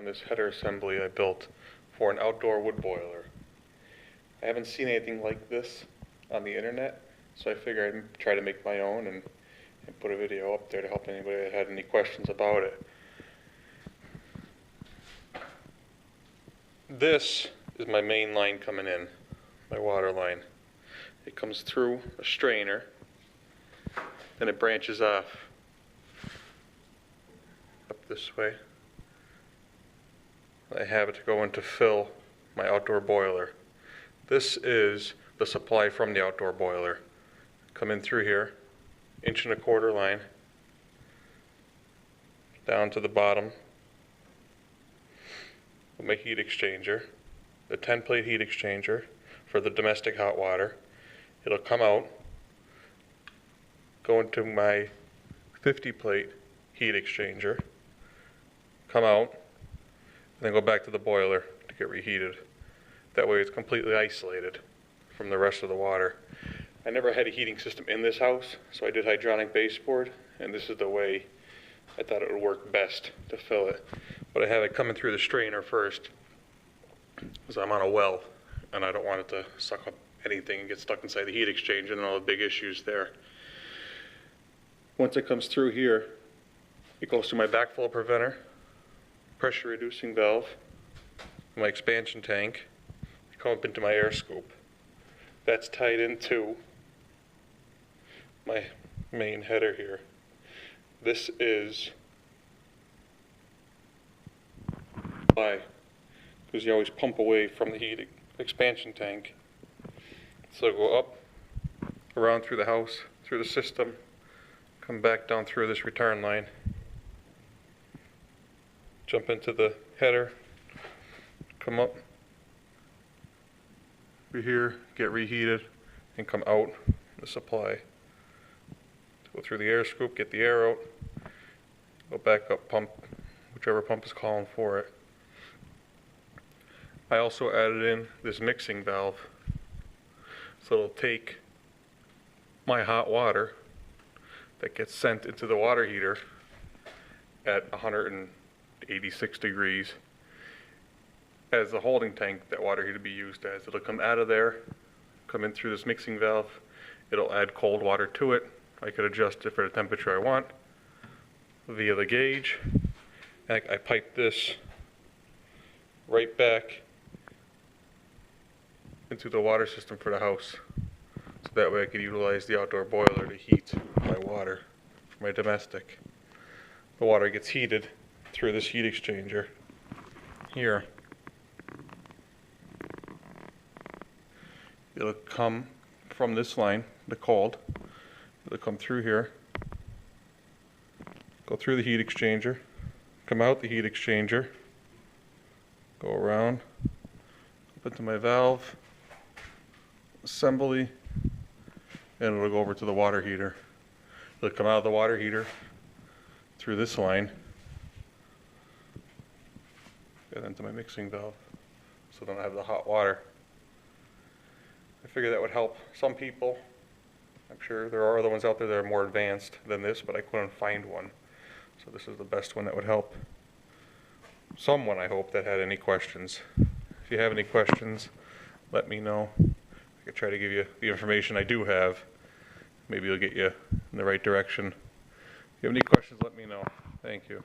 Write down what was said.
on this header assembly I built for an outdoor wood boiler. I haven't seen anything like this on the internet, so I figured I'd try to make my own and put a video up there to help anybody that had any questions about it. This is my main line coming in, my water line. It comes through a strainer, then it branches off up this way. I have it to go in to fill my outdoor boiler. This is the supply from the outdoor boiler. Come in through here, 1.25" line, down to the bottom of my heat exchanger, the 10-plate heat exchanger for the domestic hot water. It'll come out, go into my 50-plate heat exchanger, come out, and then go back to the boiler to get reheated. That way it's completely isolated from the rest of the water. I never had a heating system in this house, so I did hydronic baseboard, and this is the way I thought it would work best to fill it. But I have it coming through the strainer first, because I'm on a well, and I don't want it to suck up anything and get stuck inside the heat exchanger and all the big issues there. Once it comes through here, it goes to my backflow preventer, pressure reducing valve, my expansion tank, come up into my air scoop. That's tied into my main header here. This is why, because you always pump away from the heat expansion tank. So go up, around through the house, through the system, come back down through this return line, jump into the header, come up through here, get reheated, and come out the supply. Go through the air scoop, get the air out, go back up, pump, whichever pump is calling for it. I also added in this mixing valve, so it'll take my hot water that gets sent into the water heater at 186 degrees as the holding tank that water heater be used as. It'll come out of there, come in through this mixing valve, it'll add cold water to it. I could adjust it for the temperature I want via the gauge. And I pipe this right back into the water system for the house. So that way I could utilize the outdoor boiler to heat my water for my domestic. The water gets heated through this heat exchanger here. It'll come from this line, the cold. It'll come through here, go through the heat exchanger, come out the heat exchanger, go around, up into my valve, assembly, and it'll go over to the water heater. It'll come out of the water heater through this line, and into my mixing valve, so then I have the hot water. I figure that would help some people. I'm sure there are other ones out there that are more advanced than this, but I couldn't find one. So this is the best one that would help someone, I hope, that had any questions. If you have any questions, let me know. I could try to give you the information I do have. Maybe it'll get you in the right direction. If you have any questions, let me know. Thank you.